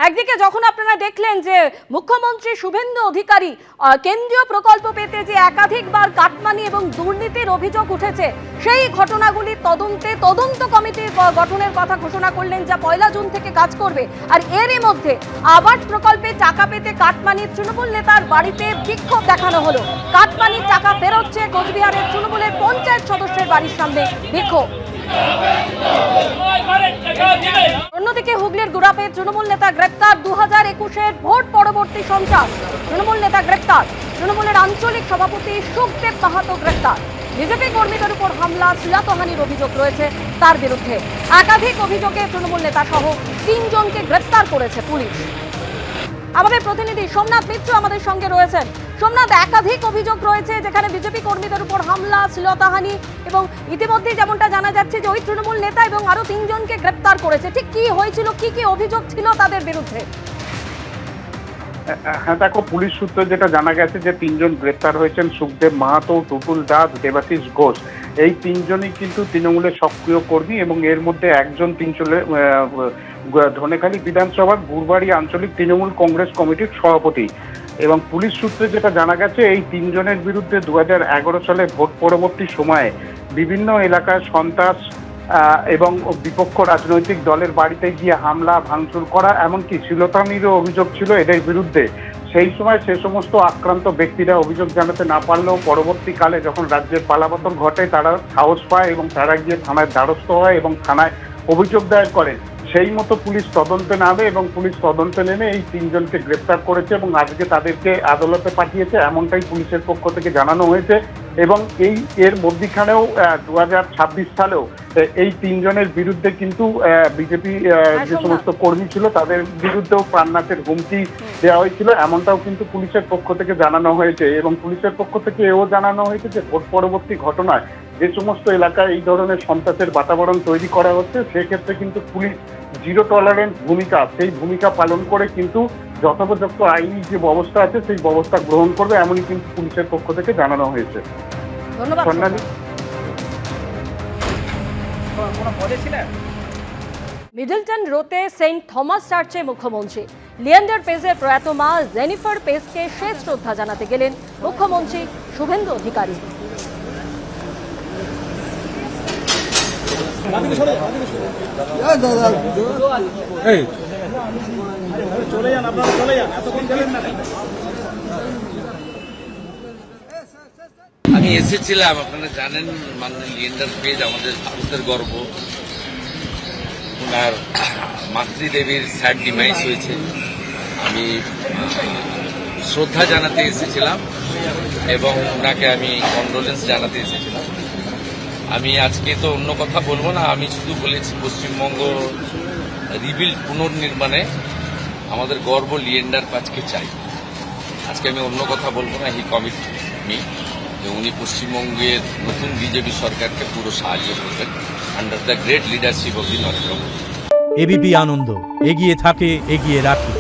একদিকে যখন আপনারা দেখলেন যে মুখ্যমন্ত্রী শুভেন্দু অধিকারী কেন্দ্রীয় প্রকল্প পেতে যে একাধিকবার কাটমানি এবং দুর্নীতির অভিযোগ উঠেছে, সেই ঘটনাগুলির তদন্তে তদন্ত কমিটি গঠনের কথা ঘোষণা করলেন, যা 1 জুন থেকে কাজ করবে। আর এরই মধ্যে আবাস প্রকল্পে টাকা পেতে কাটমানির তৃণমূল নেতার বাড়িতে বিক্ষোভ দেখানো হলো। কাটমানির টাকা ফেরত চেয়ে কোচবিহারের তৃণমূলের পঞ্চায়েত সদস্যের বাড়ির সামনে বিক্ষোভ। অন্যদিকে হুগলির গুড়াপে তৃণমূল নেতা গ্রেপ্তার। 2021-এর ভোট পরবর্তী সন্ত্রাস, তৃণমূল নেতা গ্রেপ্তার। তৃণমূলের আঞ্চলিক সভাপতি সুখদেব মাহাতো গ্রেপ্তার। বিজেপি কর্মীদের উপর হামলা, শ্লীলতাহানির অভিযোগ রয়েছে তার বিরুদ্ধে। একাধিক অভিযোগে তৃণমূল নেতা সহ 3 জনকে গ্রেপ্তার করেছে পুলিশ। আমাদের প্রতিনিধি সোমনাথ মিত্র আমাদের সঙ্গে রয়েছেন। সোমনাথ, একাধিক অভিযোগ রয়েছে যেখানে বিজেপি কর্মীদের উপর হামলা, শ্লীলতাহানি এবং ইতিমধ্যে যেমনটা জানা যাচ্ছে যে ওই তৃণমূল নেতা এবং আরো 3 জনকে গ্রেপ্তার করেছে। ঠিক কি হয়েছিল, কি কি অভিযোগ ছিল তাদের বিরুদ্ধে? হ্যাঁ দেখো, পুলিশ সূত্রে যেটা জানা গেছে যে 3 জন গ্রেপ্তার হয়েছেন, সুখদেব মাহাতো, টুটুল দাস, দেবাশিস ঘোষ। এই 3 জনই কিন্তু তৃণমূলের সক্রিয় কর্মী এবং এর মধ্যে একজন ধনেখালী বিধানসভার গুরবাড়ি আঞ্চলিক তৃণমূল কংগ্রেস কমিটির সভাপতি। এবং পুলিশ সূত্রে যেটা জানা গেছে, এই 3 জনের বিরুদ্ধে 2011 সালে ভোট পরবর্তী সময়ে বিভিন্ন এলাকায় সন্ত্রাস এবং বিপক্ষ রাজনৈতিক দলের বাড়িতে গিয়ে হামলা ভাঙচুর করা, এমনকি শ্লীলতাহানিরও অভিযোগ ছিল এদের বিরুদ্ধে। সেই সময় সে সমস্ত আক্রান্ত ব্যক্তিরা অভিযোগ জানাতে না পারলেও পরবর্তীকালে যখন রাজ্যের পালাবদল ঘটে, তারা সাহস পায় এবং তারা গিয়ে থানায় দ্বারস্থ হয় এবং থানায় অভিযোগ দায়ের করে। সেই মতো পুলিশ তদন্তে নামে এবং পুলিশ তদন্তে নেমে এই 3 জনকে গ্রেপ্তার করেছে এবং আজকে তাদেরকে আদালতে পাঠিয়েছে, এমনটাই পুলিশের পক্ষ থেকে জানানো হয়েছে। এবং এর মধ্যখানেও 2026 সালেও এই 3 জনের বিরুদ্ধে কিন্তু বিজেপি যে সমস্ত কর্মী ছিল তাদের বিরুদ্ধেও প্রাণনাশের হুমকি দেওয়া হয়েছিল, এমনটাও কিন্তু পুলিশের পক্ষ থেকে জানানো হয়েছে। এবং পুলিশের পক্ষ থেকে এও জানানো হয়েছে যে ভোট পরবর্তী ঘটনায় যে সমস্ত এলাকায় এই ধরনের সন্ত্রাসের বাতাবরণ তৈরি করা হচ্ছে, সেক্ষেত্রে কিন্তু পুলিশ জিরো টলারেন্স ভূমিকা, সেই ভূমিকা পালন করে কিন্তু যথোপযুক্ত আইনি যে ব্যবস্থা আছে সেই ব্যবস্থা গ্রহণ করবে, এমনই কিন্তু পুলিশের পক্ষ থেকে জানানো হয়েছে। ধন্যবাদ। মিডলটন রোতে সেন্ট থমাস চার্চে মুখ্যমন্ত্রী লিয়েন্ডার পেজের প্রয়াত মা জেনিফার পেজকে শেষ শ্রদ্ধা জানাতে গেলেন মুখ্যমন্ত্রী শুভেন্দু অধিকারী। আমি এসেছিলাম, আপনারা জানেন মাননীয় লিয়েন্ডার পেজ আমাদের ভারতের গর্ব। ওনার মাতৃদেবীর স্যাড ডিমাইস হয়েছে, আমি শ্রদ্ধা জানাতে এসেছিলাম এবং ওনাকে আমি কন্ডোলেন্স জানাতে এসেছিলাম। আমি আজকে তো অন্য কথা বলবো না, আমি শুধু বলেছি পশ্চিমবঙ্গ রিবিল্ড পুনর্নির্মাণে আমাদের গর্ব লিয়েন্ডার পাজকে চাই। আজকে আমি অন্য কথা বলবো না। হি কমিট মি যে উনি পশ্চিমবঙ্গের নতুন বিজেপি সরকারকে পুরো সাহায্য করবেন under the great leadership of the Narendra Modi. ABP Ananda, এগিয়ে থাকে, এগিয়ে রাখে।